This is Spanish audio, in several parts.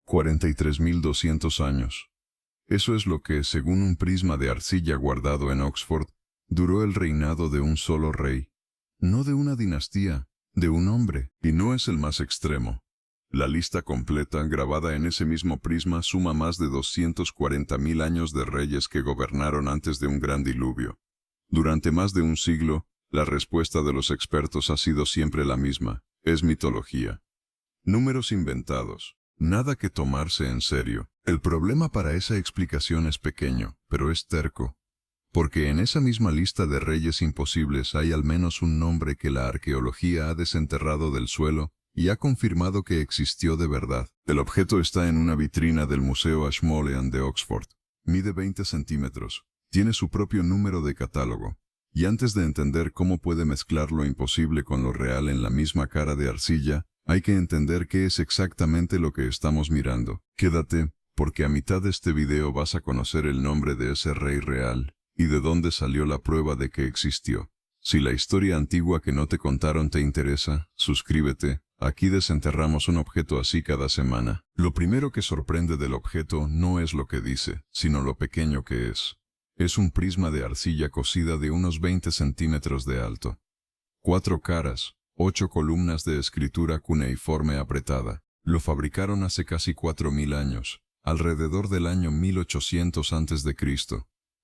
43.200 años. Eso es lo que, según un prisma de arcilla guardado en Oxford, duró el reinado de un solo rey. No de una dinastía, de un hombre, y no es el más extremo. La lista completa, grabada en ese mismo prisma, suma más de 240.000 años de reyes que gobernaron antes de un gran diluvio. Durante más de un siglo, la respuesta de los expertos ha sido siempre la misma: es mitología. Números inventados. Nada que tomarse en serio. El problema para esa explicación es pequeño, pero es terco. Porque en esa misma lista de reyes imposibles hay al menos un nombre que la arqueología ha desenterrado del suelo y ha confirmado que existió de verdad. El objeto está en una vitrina del Museo Ashmolean de Oxford. Mide 20 centímetros. Tiene su propio número de catálogo. Y antes de entender cómo puede mezclar lo imposible con lo real en la misma cara de arcilla, hay que entender qué es exactamente lo que estamos mirando. Quédate, porque a mitad de este video vas a conocer el nombre de ese rey real y de dónde salió la prueba de que existió. Si la historia antigua que no te contaron te interesa, suscríbete. Aquí desenterramos un objeto así cada semana. Lo primero que sorprende del objeto no es lo que dice, sino lo pequeño que es. Es un prisma de arcilla cocida de unos 20 centímetros de alto. 4 caras, 8 columnas de escritura cuneiforme apretada. Lo fabricaron hace casi 4.000 años, alrededor del año 1800 a.C.,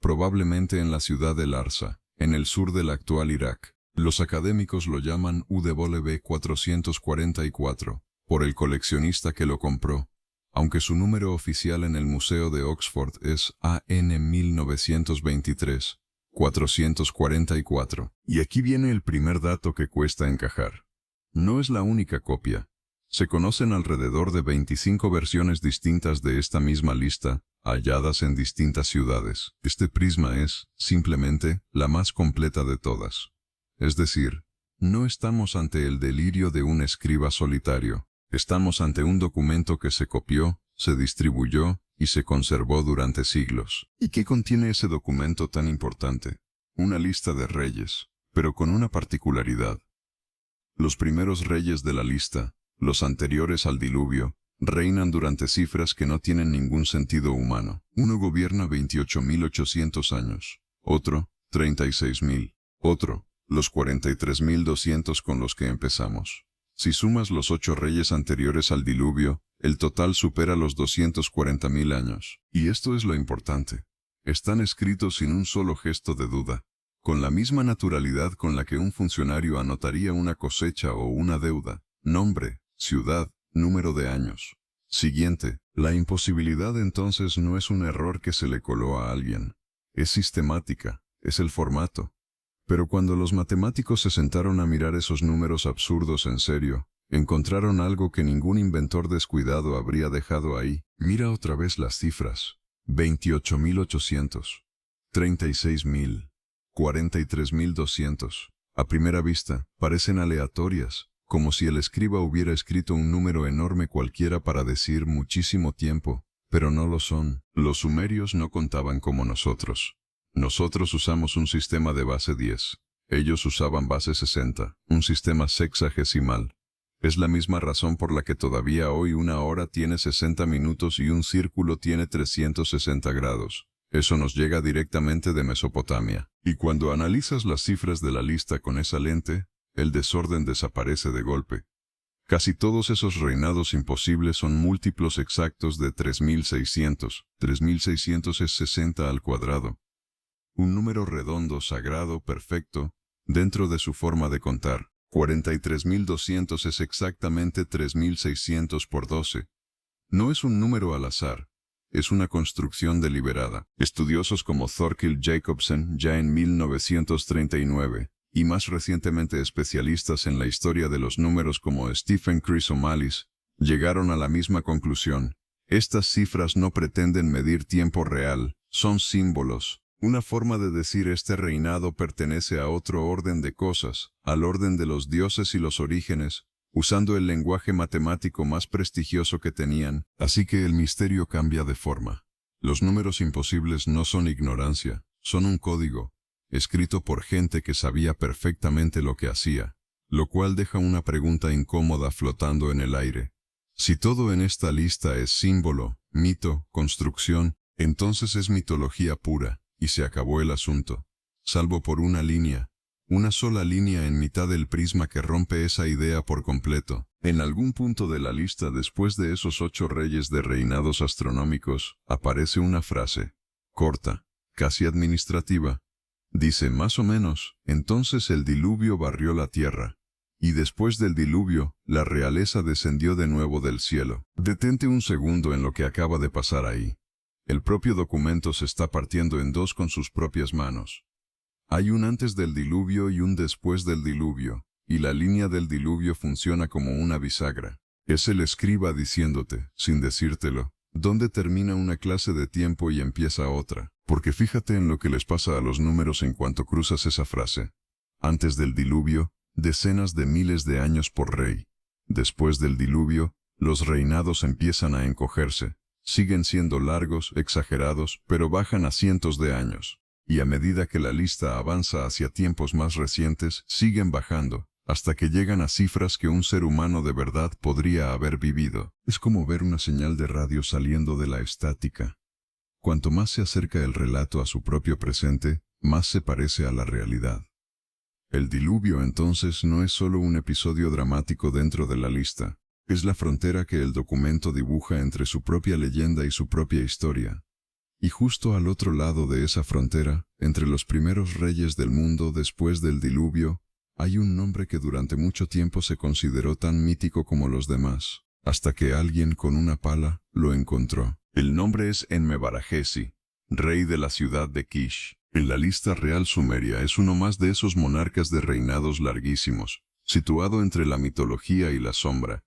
probablemente en la ciudad de Larsa, en el sur del actual Irak. Los académicos lo llaman UWB 444, por el coleccionista que lo compró, aunque su número oficial en el Museo de Oxford es AN 1923. 444. Y aquí viene el primer dato que cuesta encajar. No es la única copia. Se conocen alrededor de 25 versiones distintas de esta misma lista, halladas en distintas ciudades. Este prisma es, simplemente, la más completa de todas. Es decir, no estamos ante el delirio de un escriba solitario. Estamos ante un documento que se copió, se distribuyó y se conservó durante siglos. ¿Y qué contiene ese documento tan importante? Una lista de reyes, pero con una particularidad. Los primeros reyes de la lista, los anteriores al diluvio, reinan durante cifras que no tienen ningún sentido humano. Uno gobierna 28.800 años, otro, 36.000, otro, los 43.200 con los que empezamos. Si sumas los 8 reyes anteriores al diluvio, el total supera los 240.000 años. Y esto es lo importante. Están escritos sin un solo gesto de duda, con la misma naturalidad con la que un funcionario anotaría una cosecha o una deuda: nombre, ciudad, número de años. Siguiente. La imposibilidad entonces no es un error que se le coló a alguien. Es sistemática, es el formato. Pero cuando los matemáticos se sentaron a mirar esos números absurdos en serio, encontraron algo que ningún inventor descuidado habría dejado ahí. Mira otra vez las cifras: 28.800, 36.000, 43.200. A primera vista, parecen aleatorias, como si el escriba hubiera escrito un número enorme cualquiera para decir muchísimo tiempo, pero no lo son. Los sumerios no contaban como nosotros. Nosotros usamos un sistema de base 10. Ellos usaban base 60, un sistema sexagesimal. Es la misma razón por la que todavía hoy una hora tiene 60 minutos y un círculo tiene 360 grados. Eso nos llega directamente de Mesopotamia. Y cuando analizas las cifras de la lista con esa lente, el desorden desaparece de golpe. Casi todos esos reinados imposibles son múltiplos exactos de 3.600. 3.600 es 60 al cuadrado. Un número redondo, sagrado, perfecto, dentro de su forma de contar. 43.200 es exactamente 3.600 por 12. No es un número al azar, es una construcción deliberada. Estudiosos como Thorkild Jacobsen, ya en 1939, y más recientemente especialistas en la historia de los números como Stephen Chrysomalis, llegaron a la misma conclusión. Estas cifras no pretenden medir tiempo real, son símbolos. Una forma de decir este reinado pertenece a otro orden de cosas, al orden de los dioses y los orígenes, usando el lenguaje matemático más prestigioso que tenían. Así que el misterio cambia de forma. Los números imposibles no son ignorancia, son un código, escrito por gente que sabía perfectamente lo que hacía, lo cual deja una pregunta incómoda flotando en el aire. Si todo en esta lista es símbolo, mito, construcción, entonces es mitología pura, y se acabó el asunto. Salvo por una sola línea en mitad del prisma que rompe esa idea por completo. En algún punto de la lista después de esos 8 reyes de reinados astronómicos, aparece una frase, corta, casi administrativa. Dice más o menos, entonces el diluvio barrió la tierra. Y después del diluvio, la realeza descendió de nuevo del cielo. Detente un segundo en lo que acaba de pasar ahí. El propio documento se está partiendo en dos con sus propias manos. Hay un antes del diluvio y un después del diluvio, y la línea del diluvio funciona como una bisagra. Es el escriba diciéndote, sin decírtelo, dónde termina una clase de tiempo y empieza otra. Porque fíjate en lo que les pasa a los números en cuanto cruzas esa frase. Antes del diluvio, decenas de miles de años por rey. Después del diluvio, los reinados empiezan a encogerse. Siguen siendo largos, exagerados, pero bajan a cientos de años. Y a medida que la lista avanza hacia tiempos más recientes, siguen bajando, hasta que llegan a cifras que un ser humano de verdad podría haber vivido. Es como ver una señal de radio saliendo de la estática. Cuanto más se acerca el relato a su propio presente, más se parece a la realidad. El diluvio entonces no es solo un episodio dramático dentro de la lista, es la frontera que el documento dibuja entre su propia leyenda y su propia historia. Y justo al otro lado de esa frontera, entre los primeros reyes del mundo después del diluvio, hay un nombre que durante mucho tiempo se consideró tan mítico como los demás, hasta que alguien con una pala lo encontró. El nombre es Enmebarajesi, rey de la ciudad de Kish. En la lista real sumeria es uno más de esos monarcas de reinados larguísimos, situado entre la mitología y la sombra.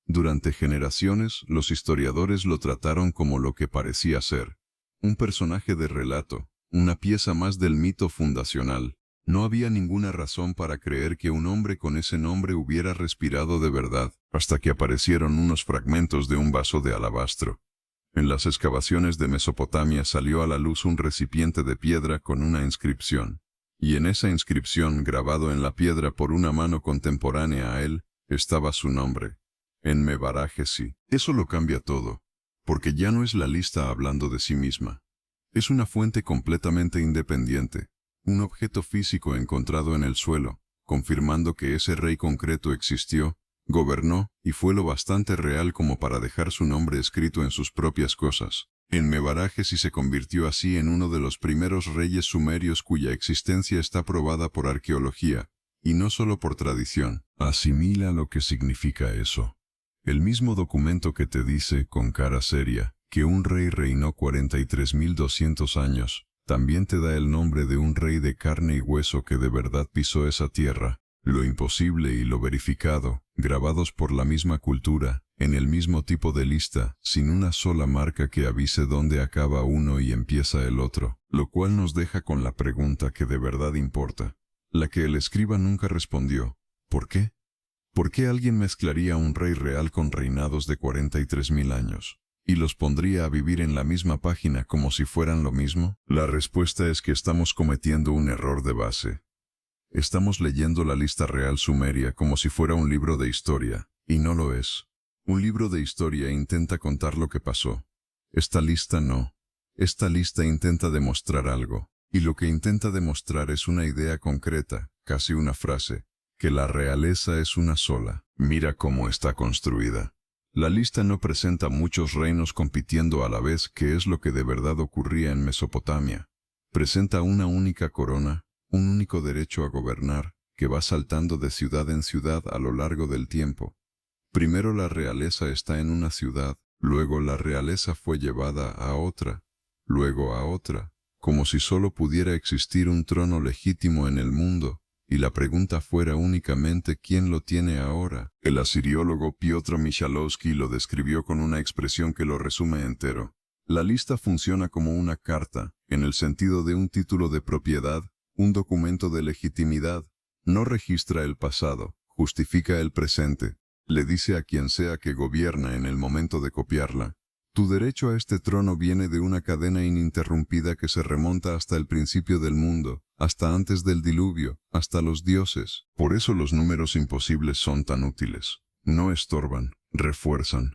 Durante generaciones, los historiadores lo trataron como lo que parecía ser. Un personaje de relato, una pieza más del mito fundacional. No había ninguna razón para creer que un hombre con ese nombre hubiera respirado de verdad, hasta que aparecieron unos fragmentos de un vaso de alabastro. En las excavaciones de Mesopotamia salió a la luz un recipiente de piedra con una inscripción. Y en esa inscripción, grabado en la piedra por una mano contemporánea a él, estaba su nombre. Enmebarajesi. Eso lo cambia todo, porque ya no es la lista hablando de sí misma. Es una fuente completamente independiente, un objeto físico encontrado en el suelo, confirmando que ese rey concreto existió, gobernó y fue lo bastante real como para dejar su nombre escrito en sus propias cosas. Enmebarajesi se convirtió así en uno de los primeros reyes sumerios cuya existencia está probada por arqueología, y no solo por tradición. Asimila lo que significa eso. El mismo documento que te dice, con cara seria, que un rey reinó 43.200 años, también te da el nombre de un rey de carne y hueso que de verdad pisó esa tierra. Lo imposible y lo verificado, grabados por la misma cultura, en el mismo tipo de lista, sin una sola marca que avise dónde acaba uno y empieza el otro, lo cual nos deja con la pregunta que de verdad importa, la que el escriba nunca respondió. ¿Por qué? ¿Por qué alguien mezclaría un rey real con reinados de 43.000 años? ¿Y los pondría a vivir en la misma página como si fueran lo mismo? La respuesta es que estamos cometiendo un error de base. Estamos leyendo la lista real sumeria como si fuera un libro de historia, y no lo es. Un libro de historia intenta contar lo que pasó. Esta lista no. Esta lista intenta demostrar algo, y lo que intenta demostrar es una idea concreta, casi una frase, que la realeza es una sola. Mira cómo está construida. La lista no presenta muchos reinos compitiendo a la vez, que es lo que de verdad ocurría en Mesopotamia. Presenta una única corona, un único derecho a gobernar, que va saltando de ciudad en ciudad a lo largo del tiempo. Primero la realeza está en una ciudad, luego la realeza fue llevada a otra, luego a otra, como si solo pudiera existir un trono legítimo en el mundo, y la pregunta fuera únicamente ¿quién lo tiene ahora? El asiriólogo Piotr Michalowski lo describió con una expresión que lo resume entero. La lista funciona como una carta, en el sentido de un título de propiedad, un documento de legitimidad. No registra el pasado, justifica el presente. Le dice a quien sea que gobierna en el momento de copiarla: tu derecho a este trono viene de una cadena ininterrumpida que se remonta hasta el principio del mundo, hasta antes del diluvio, hasta los dioses. Por eso los números imposibles son tan útiles. No estorban, refuerzan.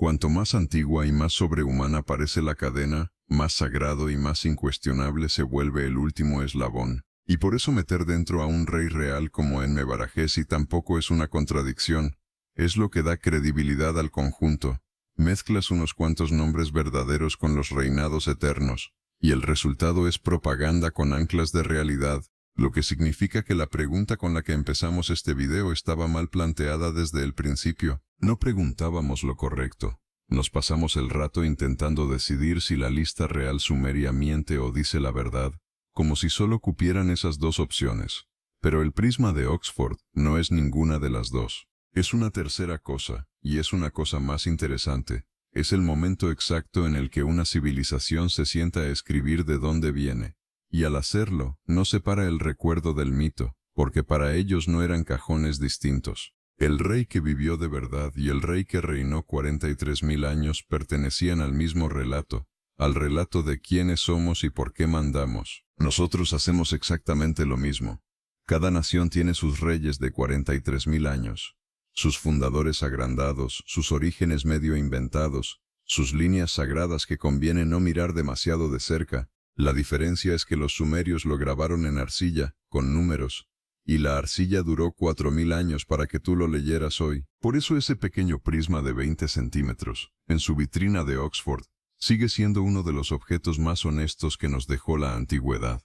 Cuanto más antigua y más sobrehumana parece la cadena, más sagrado y más incuestionable se vuelve el último eslabón. Y por eso meter dentro a un rey real como Enmebarajesi tampoco es una contradicción, es lo que da credibilidad al conjunto. Mezclas unos cuantos nombres verdaderos con los reinados eternos, y el resultado es propaganda con anclas de realidad, lo que significa que la pregunta con la que empezamos este video estaba mal planteada desde el principio. No preguntábamos lo correcto. Nos pasamos el rato intentando decidir si la lista real sumeria miente o dice la verdad, como si solo cupieran esas dos opciones. Pero el prisma de Oxford no es ninguna de las dos. Es una tercera cosa, y es una cosa más interesante. Es el momento exacto en el que una civilización se sienta a escribir de dónde viene. Y al hacerlo, no separa el recuerdo del mito, porque para ellos no eran cajones distintos. El rey que vivió de verdad y el rey que reinó 43.000 años pertenecían al mismo relato, al relato de quiénes somos y por qué mandamos. Nosotros hacemos exactamente lo mismo. Cada nación tiene sus reyes de 43.000 años, sus fundadores agrandados, sus orígenes medio inventados, sus líneas sagradas que conviene no mirar demasiado de cerca. La diferencia es que los sumerios lo grabaron en arcilla, con números, y la arcilla duró 4.000 años para que tú lo leyeras hoy. Por eso ese pequeño prisma de 20 centímetros, en su vitrina de Oxford, sigue siendo uno de los objetos más honestos que nos dejó la antigüedad.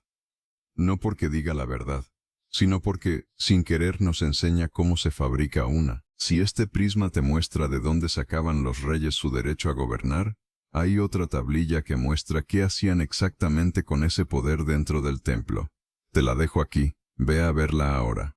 No porque diga la verdad, sino porque, sin querer, nos enseña cómo se fabrica una. Si este prisma te muestra de dónde sacaban los reyes su derecho a gobernar, hay otra tablilla que muestra qué hacían exactamente con ese poder dentro del templo. Te la dejo aquí, ve a verla ahora.